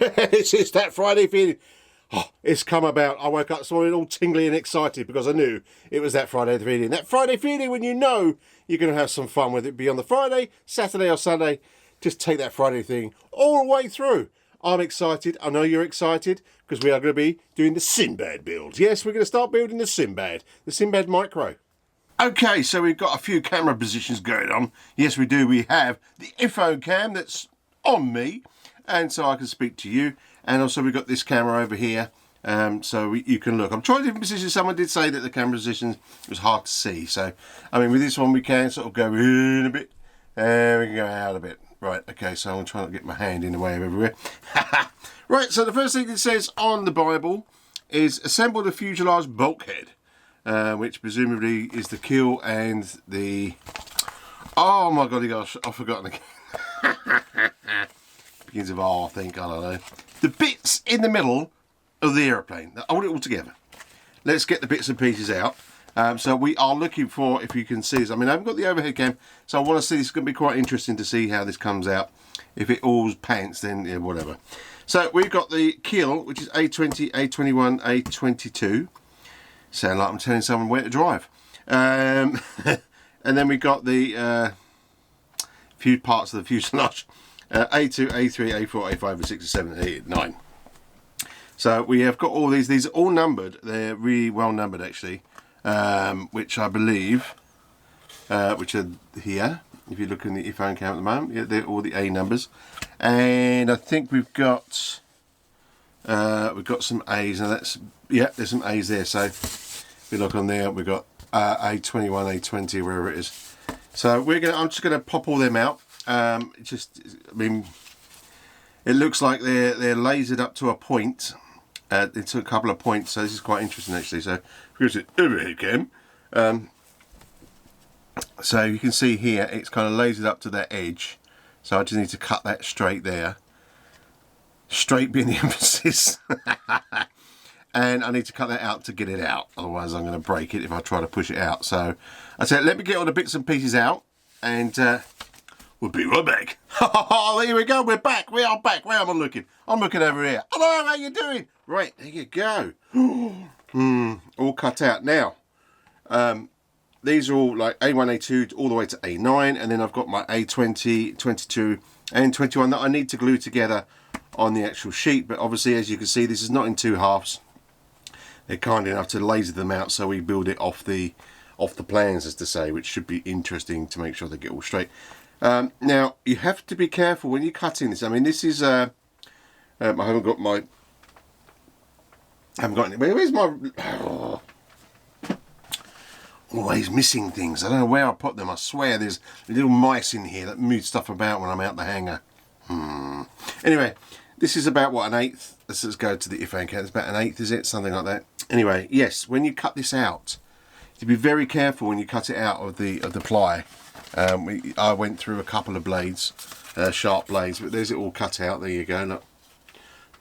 Yes, it's that Friday feeling. Oh, it's come about. I woke up this morning all tingly and excited because I knew it was that Friday feeling. That Friday feeling when you know you're going to have some fun with it. Be on the Friday, Saturday or Sunday. Just take that Friday thing all the way through. I'm excited. I know you're excited because we are going to be doing the SINBAD build. Yes, we're going to start building the SINBAD Micro. Okay, so we've got a few camera positions going on. Yes, we do. We have the iPhone cam that's on me, and so I can speak to you. And also we've got this camera over here, so you can look. I'm trying different positions. Someone did say that the camera position was hard to see. So, I mean, with this one we can sort of go in a bit, and we can go out a bit. Right, okay, so I'm trying to get my hand in the way of everywhere. Right, so the first thing it says on the Bible is assemble the fuselage bulkhead, which presumably is the keel and the... Oh my golly gosh, I've forgotten again. Begins with R, I think, I don't know. The bits in the middle of the aeroplane. Hold it all together. Let's get the bits and pieces out. So we are looking for, if you can see this, I mean, I haven't got the overhead cam, so I want to see, this is going to be quite interesting to see how this comes out. If it all pants, then yeah, whatever. So we've got the keel, which is A20, A21, A22. Sound like I'm telling someone where to drive. And then we've got the few parts of the fuselage. A2, A3, A4, A5, A6, A7, A8, 9. So we have got all these. These are all numbered. They're really well numbered, actually. Which I believe, which are here. If you look in the iPhone cam at the moment, yeah, they're all the A numbers. And I think we've got some A's. Now that's, yeah, there's some A's there. So if we look on there, we've got A21, A20, wherever it is. So I'm just gonna pop all them out. I mean, it looks like they're lasered up to a point. It's a couple of points, so this is quite interesting actually. So here's the overhead cam. So you can see here it's kind of lasered up to that edge. So I just need to cut that straight there. Straight being the emphasis. And I need to cut that out to get it out. Otherwise I'm going to break it if I try to push it out. So I said, let me get all the bits and pieces out, and we'll be right back. Oh, here we go. We're back. We are back. Where am I looking? I'm looking over here. Hello, how you doing? Right, there you go. All cut out. Now, these are all like A1, A2, all the way to A9. And then I've got my A20, 22, and 21 that I need to glue together on the actual sheet. But obviously, as you can see, this is not in two halves. They're kind enough to laser them out, so we build it off the plans, as to say, which should be interesting to make sure they get all straight. Now you have to be careful when you're cutting this. I mean, this is I haven't got any. Where's my? Always missing things. I don't know where I put them. I swear there's little mice in here that move stuff about when I'm out the hangar. Anyway, this is about what, 1/8. Let's just go to the iPhone cam. It's about 1/8, is it? Something like that. Anyway, yes. When you cut this out, to be very careful when you cut it out of the ply. I went through a couple of blades, sharp blades, but there's it all cut out. There you go. Look,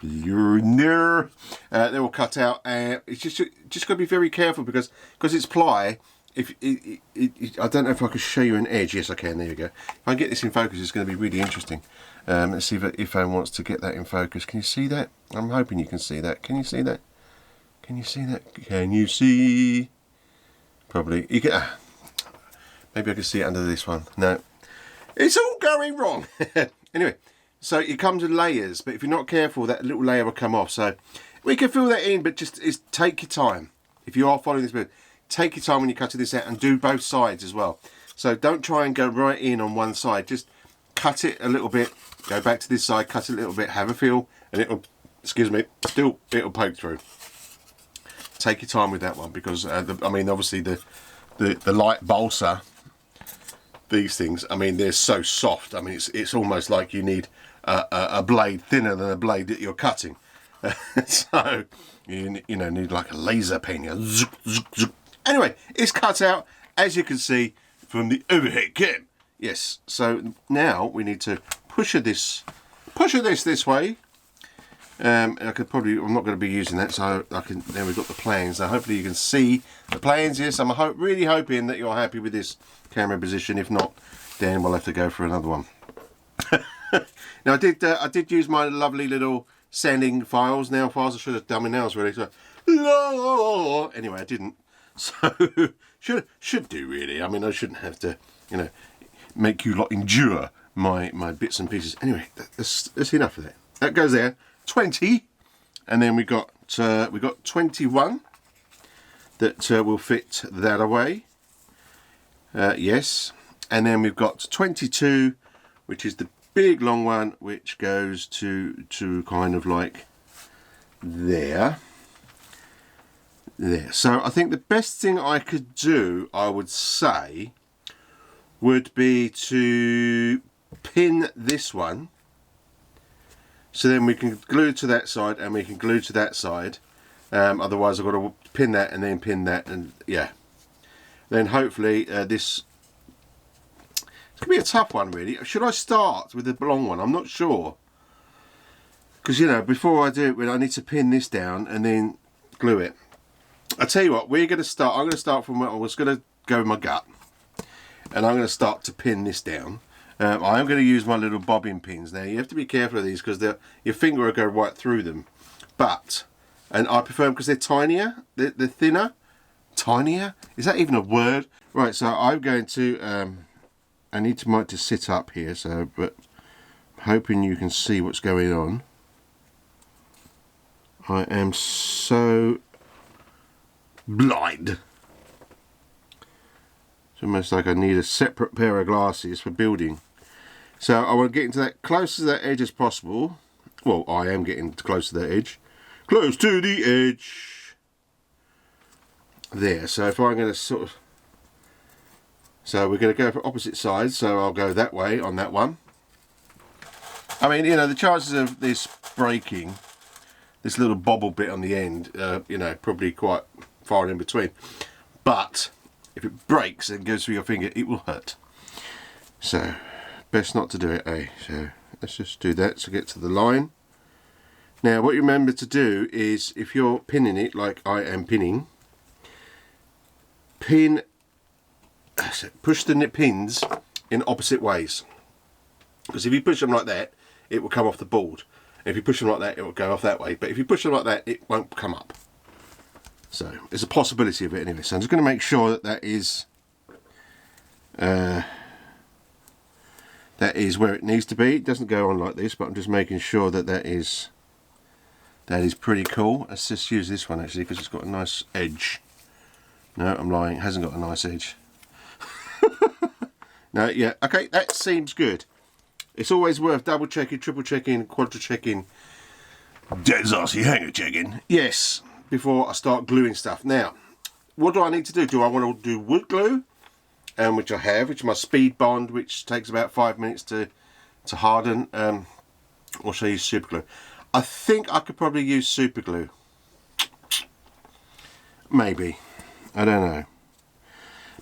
you're in there. They're all cut out. It's just got to be very careful because it's ply. I don't know if I could show you an edge. Yes, I can. There you go. If I get this in focus, it's going to be really interesting. Let's see if iPhone wants to get that in focus. Can you see that? I'm hoping you can see that. Can you see that? Can you see that? Can you see? Probably. You get. Maybe I can see it under this one. No. It's all going wrong. Anyway, so it comes in layers, but if you're not careful, that little layer will come off. So we can fill that in, but just take your time. If you are following this, take your time when you're cutting this out, and do both sides as well. So don't try and go right in on one side. Just cut it a little bit, go back to this side, cut it a little bit, have a feel, and it'll, excuse me, still it'll poke through. Take your time with that one because I mean, obviously the light balsa, these things, I mean, they're so soft. I mean, it's almost like you need a blade thinner than a blade that you're cutting. So you know, need like a laser pen. Anyway, it's cut out, as you can see from the overhead cam. Yes. So now we need to push this this way. I could probably, I'm not going to be using that, so I can. Then we've got the plans. Now hopefully you can see the plans. Yes, I'm really hoping that you're happy with this camera position. If not, then we'll have to go for another one. Now I did use my lovely little sanding files, nail files. I should have done my nails really. So, anyway, I didn't. So should do really. I mean, I shouldn't have to, you know, make you lot endure my bits and pieces. Anyway, that's enough of that. That goes there. 20, and then we got 21 that will fit that away. Yes, and then we've got 22, which is the big long one, which goes to kind of like there. So I think the best thing I could do, I would say, would be to pin this one, so then we can glue to that side and we can glue to that side. Otherwise I've got to pin that and then pin that, and yeah, then hopefully this, it's gonna be a tough one really. Should I start with the long one? I'm not sure, because you know, before I do it, I need to pin this down and then glue it. I tell you what, we're going to start. I'm going to start from where I was going to go with my gut, and I'm going to start to pin this down. I am going to use my little bobbin pins. Now you have to be careful of these because your finger will go right through them. But, and I prefer them because they're tinier, they're thinner. Tinier? Is that even a word? Right, so I'm going to. I need to sit up here, so but I'm hoping you can see what's going on. I am so blind. It's almost like I need a separate pair of glasses for building. So I want to get into that close to that edge as possible. Well, I am getting close to that edge. Close to the edge. There. So if I'm going to sort of, so we're going to go for opposite sides. So I'll go that way on that one. I mean, you know, the chances of this breaking, this little bobble bit on the end, you know, probably quite far in between, but if it breaks and goes through your finger, it will hurt. So best not to do it, eh? So let's just do that to get to the line. Now what you remember to do is, if you're pinning it like I am pinning, push the pins in opposite ways, because if you push them like that, it will come off the board. If you push them like that, it will go off that way, but if you push them like that, it won't come up. So there's a possibility of it anyway. So I'm just going to make sure that that is where it needs to be. It doesn't go on like this, but I'm just making sure that that is pretty cool. Let's just use this one actually, because it's got a nice edge. No, I'm lying. It hasn't got a nice edge. No, yeah, okay, that seems good. It's always worth double checking, triple checking, quadra checking, dadsrchangar checking. Yes. Before I start gluing stuff. Now, what do I need to do? Do I want to do wood glue, which I have, which is my speed bond, which takes about 5 minutes to harden, or should I use super glue? I think I could probably use super glue. Maybe, I don't know.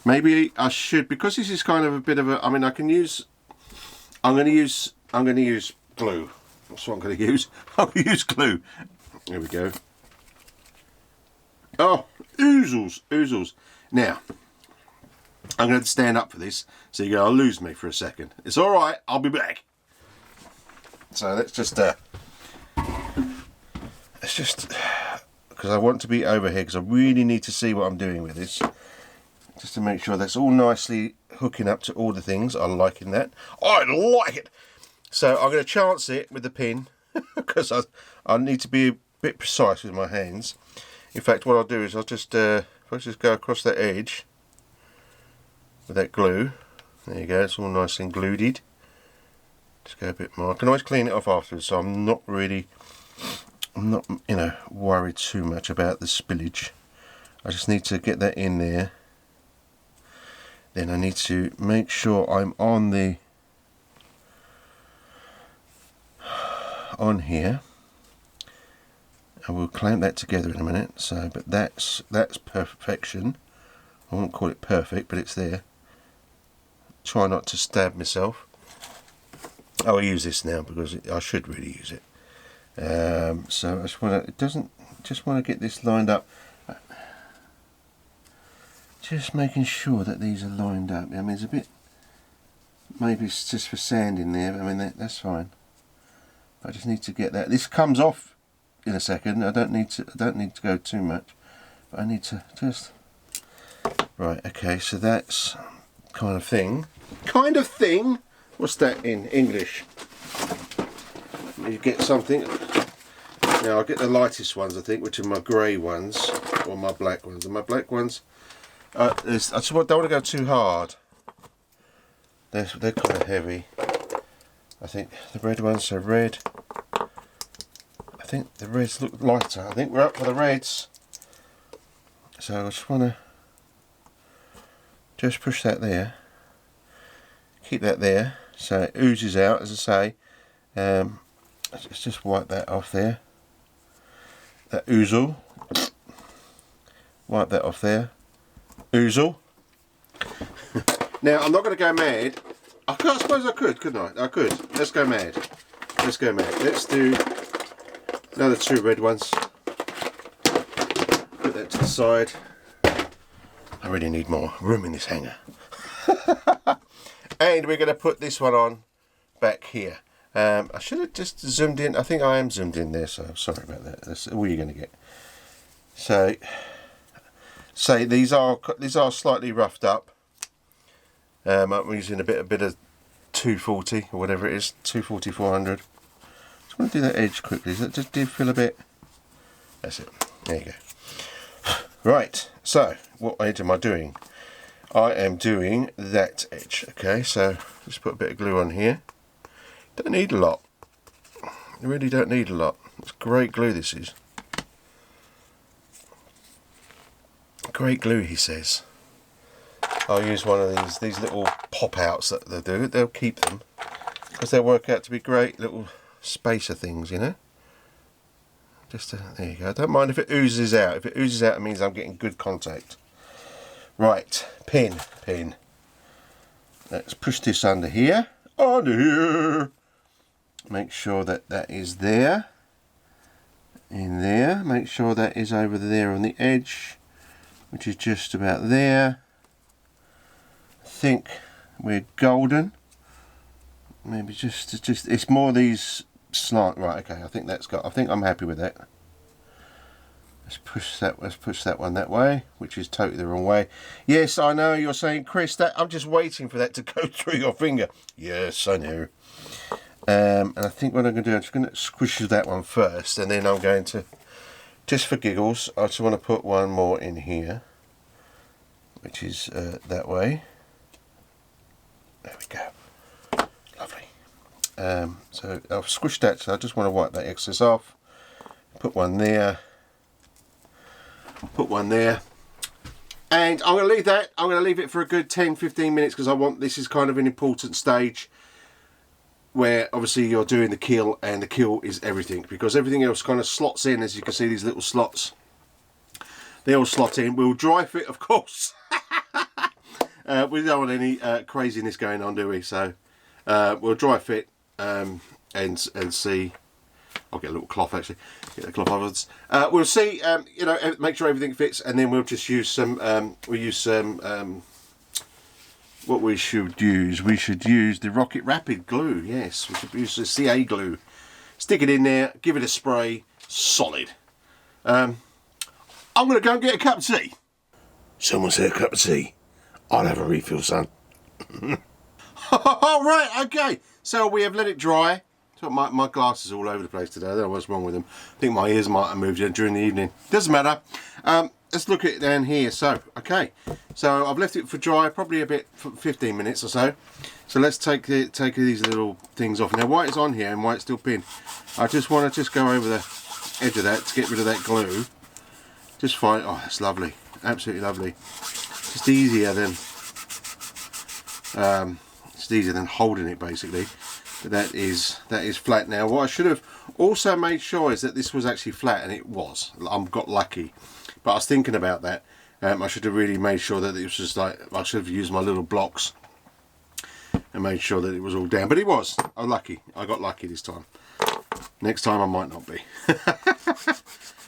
Maybe I should, because this is kind of a bit of a. I mean, I can use. I'm going to use glue. That's what I'm going to use. I'm going to use glue. There we go. Oh, oozles. Now, I'm going to stand up for this, so you're going to lose me for a second. It's all right, I'll be back. So let's just, because I want to be over here, because I really need to see what I'm doing with this, just to make sure that's all nicely hooking up to all the things. I'm liking that. I like it. So I'm going to chance it with the pin, because I need to be a bit precise with my hands. In fact, what I'll do is I'll just, if I just go across that edge with that glue. There you go, it's all nice and glued. Just go a bit more. I can always clean it off afterwards, so I'm not, you know, worried too much about the spillage. I just need to get that in there. Then I need to make sure I'm on here. And we'll clamp that together in a minute. So, but that's perfection. I won't call it perfect, but it's there. Try not to stab myself. I'll use this now because I should really use it. So I just want to. Just want to get this lined up. Just making sure that these are lined up. I mean, it's a bit. Maybe it's just for sanding there. But I mean, that's fine. I just need to get that. This comes off in a second. I don't need to go too much, but I need to just. Right. Okay. So that's kind of thing. What's that in English? You get something. Now I'll get the lightest ones, I think, which are my grey ones or my black ones. And my black ones, I just don't want to go too hard. They're kind of heavy. I think the red ones are red. I think the reds look lighter. I think we're up for the reds. So I just want to just push that there. Keep that there so it oozes out, as I say. Let's just wipe that off there. That oozle. Wipe that off there. Oozle. Now I'm not going to go mad. I suppose I could, couldn't I? I could. Let's go mad. Let's go mad. Let's do another 2 red ones. Put that to the side. I really need more room in this hanger. And we're going to put this one on back here. I should have just zoomed in. I think I am zoomed in there, so sorry about that. That's all you're going to get. So these are slightly roughed up. I'm using a bit of 240 or whatever it is, 240 400. Just want to do that edge quickly. That just did feel a bit. That's it. There you go. Right. So what edge am I doing? I am doing that edge. Okay. So just put a bit of glue on here. Don't need a lot. You really don't need a lot. It's great glue. This is great glue. He says. I'll use one of these little pop outs that they do. They'll keep them because they'll work out to be great little spacer things, you know. Just there you go. I don't mind if it oozes out. If it oozes out, it means I'm getting good contact. Right, pin. Let's push this under here. Under here. Make sure that is there. In there. Make sure that is over there on the edge, which is just about there. I think we're golden. Maybe just it's more these slant. Right, okay, I think I'm happy with that. Let's push that one that way, which is totally the wrong way. Yes, I know you're saying, Chris, that I'm just waiting for that to go through your finger. Yes, I know. And I think what I'm going to do, I'm just going to squish that one first, and then I'm going to, just for giggles, I just want to put one more in here, which is that way. There we go. Lovely. So I've squished that, so I just want to wipe that excess off. Put one there. Put one there. And I'm going to leave that. I'm going to leave it for a good 10-15 minutes because this is kind of an important stage where obviously you're doing the keel, and the keel is everything because everything else kind of slots in. As you can see, these little slots, they all slot in. We'll dry fit, of course. We don't want any craziness going on, do we? So we'll dry fit and see. I'll get a little cloth actually. Get the cloth afterwards. We'll see. You know, make sure everything fits, and then we'll just use some. What we should use the Rocket Rapid glue. Yes, we should use the CA glue. Stick it in there. Give it a spray. Solid. I'm going to go and get a cup of tea. Someone said a cup of tea. I'll have a refill, son. All right. Okay. So we have let it dry. So my glasses all over the place today. I don't know what's wrong with them. I think my ears might have moved during the evening. Doesn't matter. Let's look at it down here. So, okay. So I've left it for dry, probably a bit for 15 minutes or so. So let's take these little things off. Now, while it's on here and while it's still pinned, I just want to go over the edge of that to get rid of that glue. Just fine. Oh, that's lovely. Absolutely lovely. Just easier than holding it, basically. But that is flat now. What I should have also made sure is that this was actually flat, and it was. I got lucky. But I was thinking about that. I should have really made sure that it was just like, I should have used my little blocks and made sure that it was all down. But it was. I'm lucky. I got lucky this time. Next time I might not be.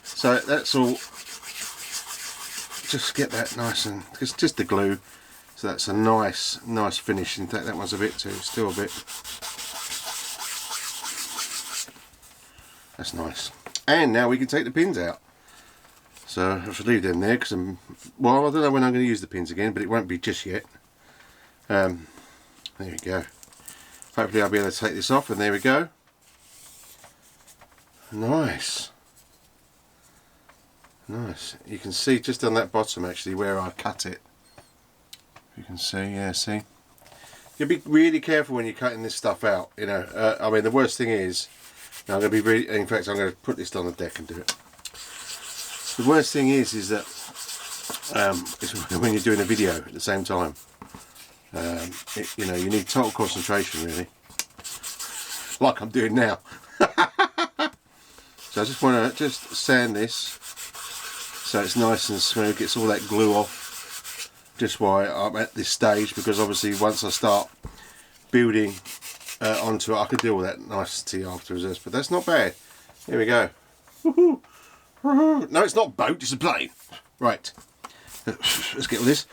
So that's all. Just get that nice, and it's just the glue. So that's a nice finish. In fact, that one's a bit too, still a bit. That's nice. And now we can take the pins out. So I should leave them there because well, I don't know when I'm going to use the pins again, but it won't be just yet. There we go. Hopefully I'll be able to take this off, and there we go. Nice. Nice. You can see just on that bottom actually where I cut it. You can see, yeah, see. You be really careful when you're cutting this stuff out, you know. I mean, the worst thing is, now I'm going to be really, in fact I'm going to put this on the deck and do it. The worst thing is that when you're doing a video at the same time, you know, you need total concentration really, like I'm doing now. So I just want to sand this so it's nice and smooth, gets all that glue off. Just why I'm at this stage, because obviously once I start building onto it, I can deal with that nicety afterwards. But that's not bad. Here we go. No, it's not boat, it's a plane. Right. Let's get with this.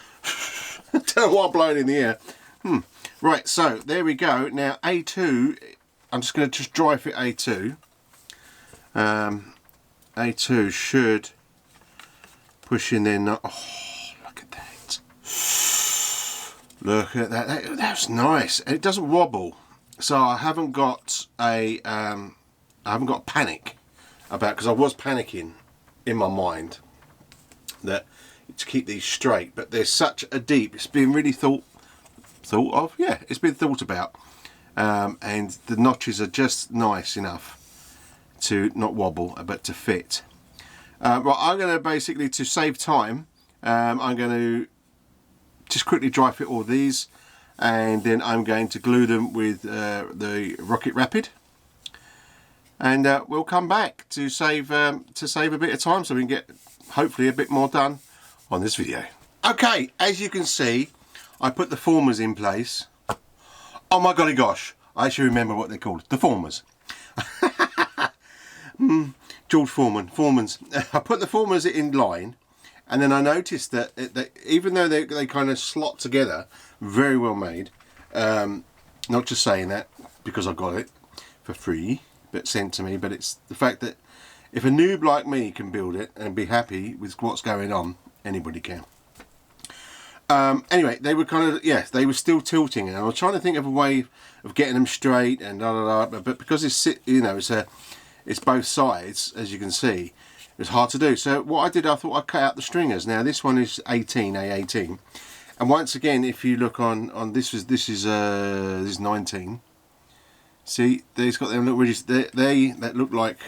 Don't know why I'm blowing in the air. Right, so there we go. Now A2, I'm just going to just dry fit A2. A2 should push in there. Oh, look at that. Look at that. That's nice. And it doesn't wobble. So I haven't got a panic about, because I was panicking in my mind that to keep these straight, but there's such a deep, it's been really thought of, yeah, it's been thought about, and the notches are just nice enough to not wobble but to fit. Right, I'm going to basically, to save time, I'm going to just quickly dry fit all these, and then I'm going to glue them with the Rocket Rapid, and we'll come back to save a bit of time so we can get hopefully a bit more done on this video. Okay, as you can see, I put the formers in place. Oh my golly gosh, I actually remember what they're called, the formers. George Foreman's. I put the formers in line, and then I noticed that, even though they kind of slot together, very well made, not just saying that because I got it for free, but sent to me, but it's the fact that if a noob like me can build it and be happy with what's going on, anybody can. Anyway, they were kind of, yeah, they were still tilting, and I was trying to think of a way of getting them straight and but because it's, you know, it's both sides, as you can see, it's hard to do. So what I did, I thought I'd cut out the stringers. Now this one is 18, A18, and once again, if you look on this is 19. See, they've got them little ridges. That look like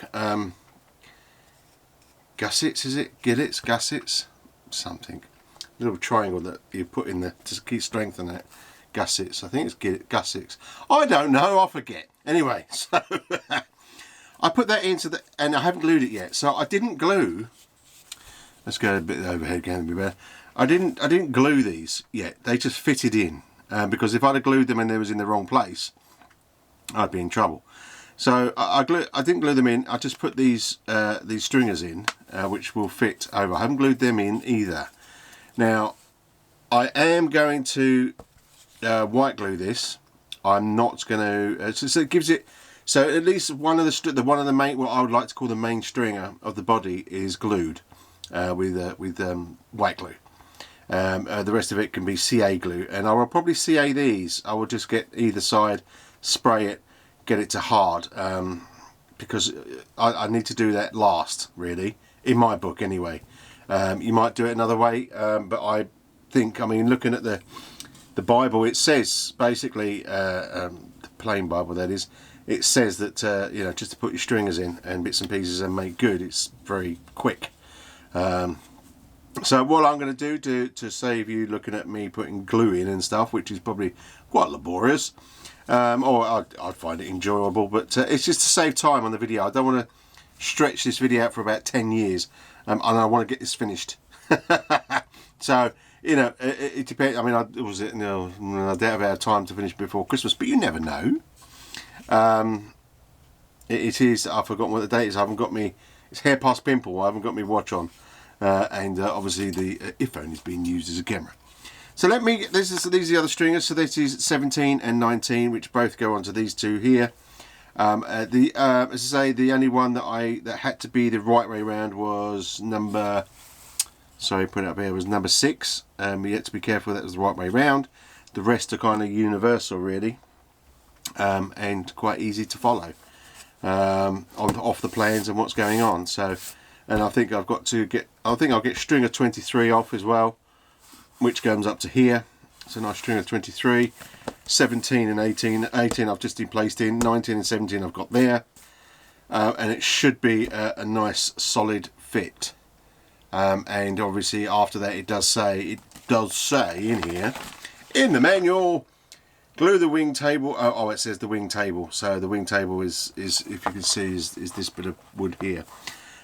gussets, is it? Gillets, gussets, something. A little triangle that you put in there to keep strengthening it. Gussets, I think it's gussets. I don't know, I forget. Anyway, so I put that into the, and I haven't glued it yet. So I didn't glue. Let's go a bit overhead again, be better. I didn't glue these yet. They just fitted in, because if I'd have glued them and they was in the wrong place, I'd be in trouble. So I didn't glue them in. I just put these stringers in, which will fit over. I haven't glued them in either. Now I am going to white glue this. I'm not going to. So it gives it. So at least one of the main, what I would like to call the main stringer of the body, is glued with white glue. The rest of it can be CA glue, and I will probably CA these. I will just get either side, spray it, get it to hard, because I need to do that last, really, in my book anyway. You might do it another way, but I think, I mean, looking at the Bible, it says basically, the plain Bible that is, it says that you know, just to put your stringers in and bits and pieces and make good. It's very quick. So what I'm going to do to save you looking at me putting glue in and stuff, which is probably quite laborious, or I'd find it enjoyable, but it's just to save time on the video. I don't want to stretch this video out for about 10 years, and I want to get this finished. So, you know, it depends. I mean, I doubt if I have time to finish before Christmas, but you never know. It is, I've forgotten what the date is. I haven't got me, it's hair past pimple. I haven't got my watch on, and obviously the iPhone is being used as a camera. So let me, these are the other stringers. So this is 17 and 19, which both go onto these two here. As I say, the only one that had to be the right way round was number, sorry, put it up here, was number 6. You had to be careful that was the right way round. The rest are kind of universal really, and quite easy to follow off the plans and what's going on. So, and I think I've got to get, I think I'll get string of 23 off as well, which comes up to here. It's a nice string of 23, 17 and 18. 18 I've just placed in, 19 and 17 I've got there, and it should be a nice solid fit. And obviously after that it does say in here, in the manual, glue the wing table. Oh, it says the wing table. So the wing table is if you can see, is this bit of wood here.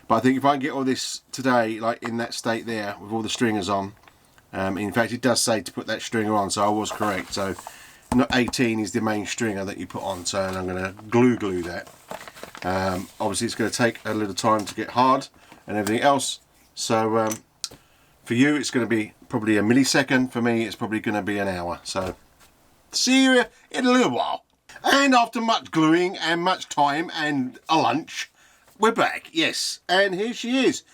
But I think if I get all this today, like in that state there, with all the stringers on, in fact it does say to put that stringer on, so I was correct. So not 18 is the main stringer that you put on, so and I'm going to glue that. Obviously it's going to take a little time to get hard and everything else. So for you it's going to be probably a millisecond. For me it's probably going to be an hour. So see you in a little while. And after much gluing and much time and a lunch, we're back. Yes, and here she is,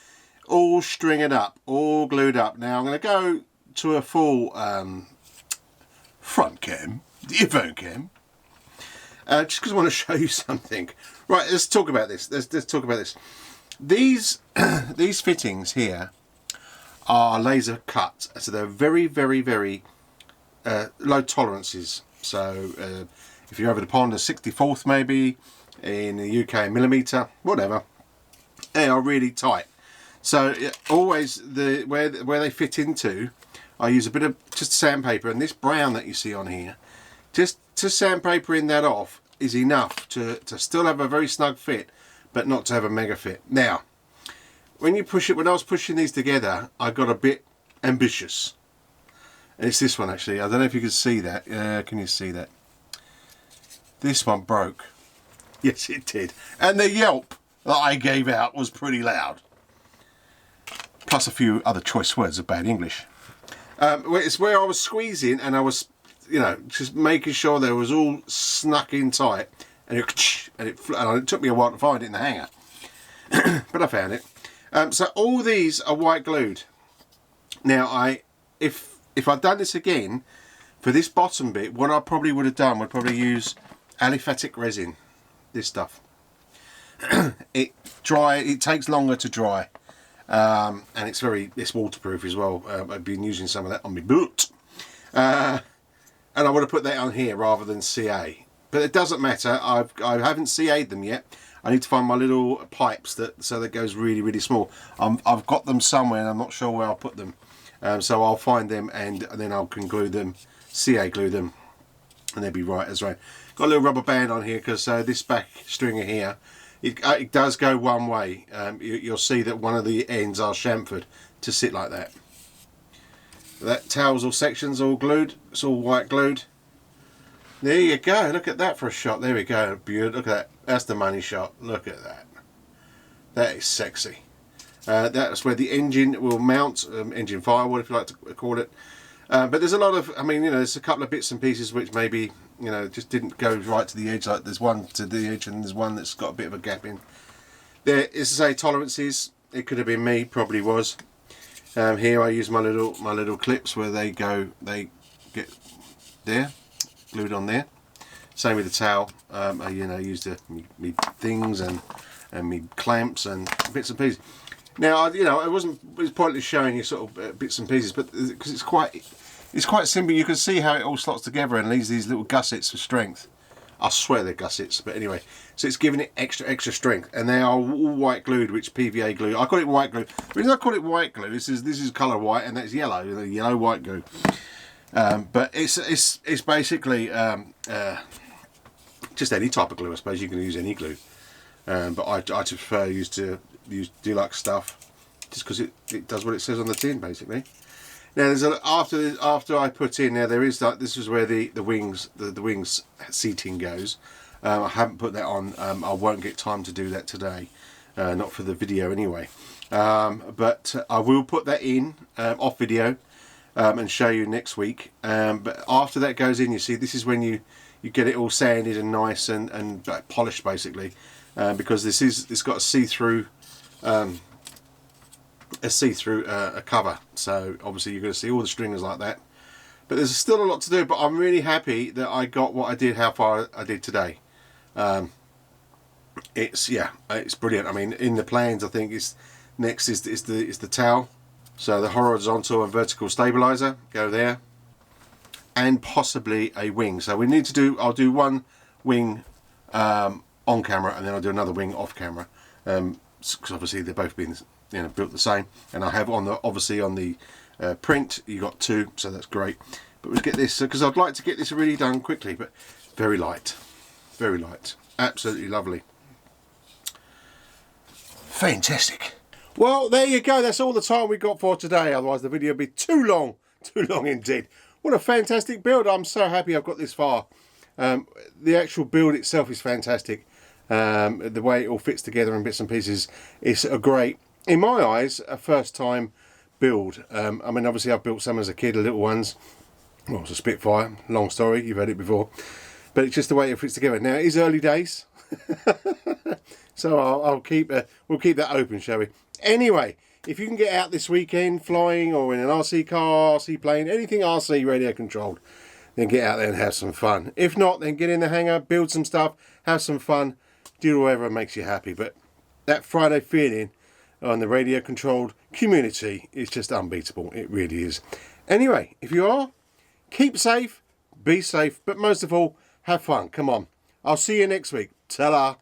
all stringed up, all glued up. Now I'm going to go to a full front cam, the earphone cam, just because I want to show you something. Right, let's talk about this. Let's talk about this. These these fittings here are laser cut, so they're very, very, very low tolerances. So if you're over the pond, a 64th maybe, in the UK millimetre, whatever, they are really tight. So always where they fit into, I use a bit of just sandpaper, and this brown that you see on here, just to sandpaper in that off is enough to still have a very snug fit, but not to have a mega fit. Now, when you push it, when I was pushing these together, I got a bit ambitious. And it's this one actually. I don't know if you can see that. Can you see that? This one broke. Yes, it did. And the yelp that I gave out was pretty loud. Plus a few other choice words of bad English. It's where I was squeezing and I was, you know, just making sure they was all snuck in tight. And it took me a while to find it in the hanger. But I found it. So all these are white glued. Now, if I'd done this again, for this bottom bit, what I probably would have done would probably use aliphatic resin. This stuff. It takes longer to dry, and it's waterproof as well. I've been using some of that on my boot, and I would have put that on here rather than CA. But it doesn't matter. I haven't CA'd them yet. I need to find my little pipes so that goes really, really small. I've got them somewhere and I'm not sure where I'll put them. So I'll find them and then I can glue them, CA glue them, and they'll be right as rain. Got a little rubber band on here because this back stringer here, it does go one way. You'll see that one of the ends are chamfered to sit like that. That towels or sections all glued. It's all white glued. There you go. Look at that for a shot. There we go. Beautiful. Look at that. That's the money shot. Look at that. That is sexy. That's where the engine will mount, engine firewood if you like to call it. But there's a lot of, I mean, you know, there's a couple of bits and pieces which maybe, you know, just didn't go right to the edge. Like there's one to the edge and there's one that's got a bit of a gap in. There is to say tolerances. It could have been me, probably was. Here I use my little clips where they get there, glued on there. Same with the towel. I used me things and me clamps and bits and pieces. Now, you know, it was pointless showing you sort of bits and pieces, but because it's quite simple. You can see how it all slots together and leaves these little gussets for strength. I swear they're gussets, but anyway. So it's giving it extra strength, and they are all white glued, which PVA glue. I call it white glue. The reason I call it white glue, this is colour white, and that's yellow, yellow white glue. But it's basically just any type of glue. I suppose you can use any glue, but I prefer use Dulux stuff just because it does what it says on the tin basically. Now there's after I put in, now there is that, this is where the wings seating goes. I haven't put that on. I won't get time to do that today, not for the video anyway. But I will put that in off video and show you next week. But after that goes in, you see, this is when you you get it all sanded and nice and polished basically, because it's got a see-through cover, so obviously you're going to see all the stringers like that. But there's still a lot to do, but I'm really happy that I got what I did, how far I did today. It's brilliant. I mean, in the plans I think next is the towel, so the horizontal and vertical stabilizer go there, and possibly a wing. So we need to do, I'll do one wing on camera, and then I'll do another wing off camera, because obviously they're both being, you know, built the same. And I have on the, obviously on the print you got two, so that's great. But we'll get this, because I'd like to get this really done quickly, but very light, absolutely lovely, fantastic. Well, there you go, that's all the time we got for today, otherwise the video would be too long indeed. What a fantastic build. I'm so happy I've got this far. The actual build itself is fantastic. The way it all fits together in bits and pieces is a great, in my eyes, a first time build. I mean, obviously I've built some as a kid, the little ones. Well, it's a Spitfire, long story, you've heard it before. But it's just the way it fits together. Now, it is early days. So we'll keep that open, shall we? Anyway, if you can get out this weekend flying, or in an RC car, RC plane, anything RC radio controlled, then get out there and have some fun. If not, then get in the hangar, build some stuff, have some fun, do whatever makes you happy. But that Friday feeling on the radio controlled community is just unbeatable. It really is. Anyway, if you are, keep safe, be safe, but most of all, have fun. Come on. I'll see you next week. Ta-ra.